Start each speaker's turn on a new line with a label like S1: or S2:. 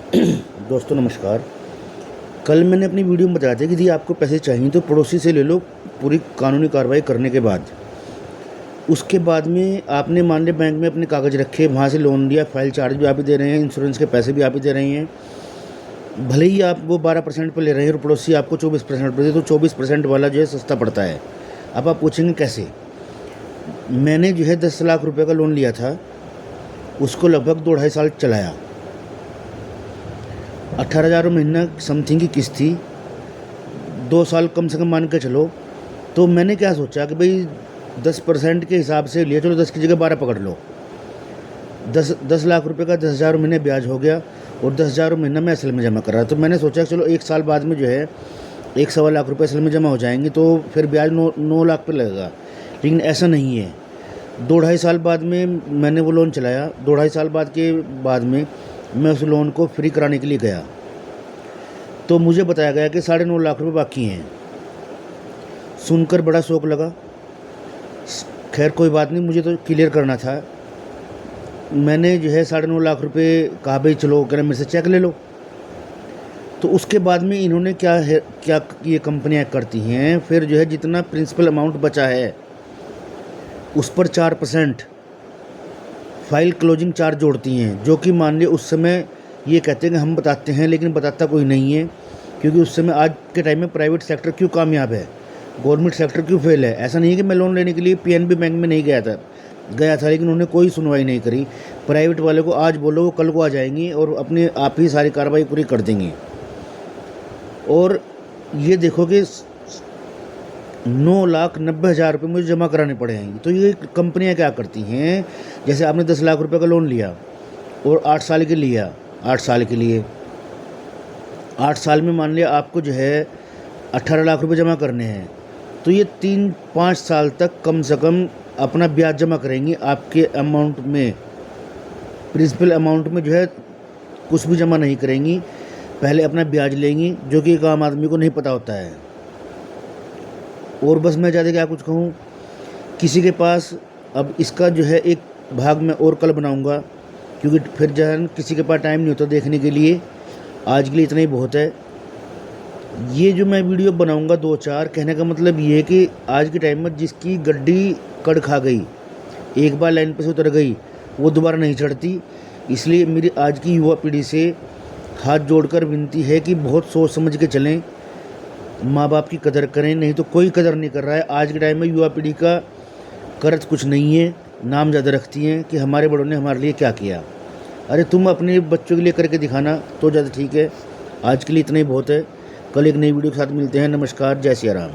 S1: दोस्तों नमस्कार। कल मैंने अपनी वीडियो में बताया था कि यदि आपको पैसे चाहिए तो पड़ोसी से ले लो, पूरी कानूनी कार्रवाई करने के बाद। उसके बाद में आपने मान लिया बैंक में अपने कागज़ रखे, वहाँ से लोन लिया, फाइल चार्ज भी आप ही दे रहे हैं, इंश्योरेंस के पैसे भी आप ही दे रहे हैं। भले ही आप वो 12% पर ले रहे हैं और पड़ोसी आपको 24% पर दे, तो 24% वाला जो है सस्ता पड़ता है। अब आप पूछेंगे कैसे। मैंने जो है 10 लाख रुपये का लोन लिया था, उसको लगभग 2-2.5 साल चलाया। 18,000 महीना समथिंग की किस्त थी। 2 साल कम से कम मान के चलो। तो मैंने क्या सोचा कि भाई 10% के हिसाब से लिया, चलो 10 की जगह 12 पकड़ लो। 10 लाख रुपए का 10,000 महीने ब्याज हो गया और 10,000 महीना मैं असल में जमा कर रहा। तो मैंने सोचा कि चलो 1 साल बाद में जो है 1-1.25 लाख रुपये असल में जमा हो जाएंगे, तो फिर ब्याज 9 लाख पे लगेगा। लेकिन ऐसा नहीं है। 2-2.5 साल बाद में मैंने वो लोन चलाया। 2-2.5 साल बाद में मैं उस लोन को फ्री कराने के लिए गया, तो मुझे बताया गया कि 9.5 लाख रुपए बाकी हैं। सुनकर बड़ा शौक लगा। खैर कोई बात नहीं, मुझे तो क्लियर करना था। मैंने जो है 9.5 लाख रुपए कहा भाई चलो कह रहे मेरे से चेक ले लो। तो उसके बाद में इन्होंने क्या ये कंपनियां करती हैं, फिर जो है जितना प्रिंसिपल अमाउंट बचा है उस पर 4% फाइल क्लोजिंग चार्ज जोड़ती हैं, जो कि मान लिया उस समय ये कहते हैं कि हम बताते हैं, लेकिन बताता कोई नहीं है। क्योंकि उस समय आज के टाइम में प्राइवेट सेक्टर क्यों कामयाब है, गवर्नमेंट सेक्टर क्यों फेल है। ऐसा नहीं है कि मैं लोन लेने के लिए पीएनबी बैंक में नहीं गया था, लेकिन उन्होंने कोई सुनवाई नहीं करी। प्राइवेट वाले को आज बोलो वो कल को आ जाएंगी और अपने आप ही सारी कार्रवाई पूरी कर देंगी। और ये देखो कि 9,90,000 रुपये मुझे जमा कराने पड़े हैं। तो ये कंपनियां क्या करती हैं, जैसे आपने 10 लाख रुपए का लोन लिया और 8 साल के लिया, 8 साल के लिए 8 साल में मान लिया आपको जो है 18 लाख रुपए जमा करने हैं, तो ये 3-5 साल तक कम से कम अपना ब्याज जमा करेंगी आपके अमाउंट में। प्रिंसिपल अमाउंट में जो है कुछ भी जमा नहीं करेंगी, पहले अपना ब्याज लेंगी, जो कि एक आम आदमी को नहीं पता होता है। और बस मैं ज़्यादा क्या कुछ कहूँ, किसी के पास अब इसका जो है एक भाग मैं और कल बनाऊँगा, क्योंकि फिर जो है किसी के पास टाइम नहीं होता देखने के लिए। आज के लिए इतना ही बहुत है। ये जो मैं वीडियो बनाऊँगा 2-4, कहने का मतलब ये है कि आज के टाइम में जिसकी गड्डी कड़ खा गई, एक बार लाइन पर से उतर गई, वो दोबारा नहीं चढ़ती। इसलिए मेरी आज की युवा पीढ़ी से हाथ जोड़कर विनती है कि बहुत सोच समझ के चलें, माँ बाप की कदर करें, नहीं तो कोई कदर नहीं कर रहा है। आज के टाइम में युवा पीढ़ी का कर्ज कुछ नहीं है, नाम ज़्यादा रखती हैं कि हमारे बड़ों ने हमारे लिए क्या किया। अरे तुम अपने बच्चों के लिए करके दिखाना तो ज़्यादा ठीक है। आज के लिए इतना ही बहुत है। कल एक नई वीडियो के साथ मिलते हैं। नमस्कार, जय सिया राम।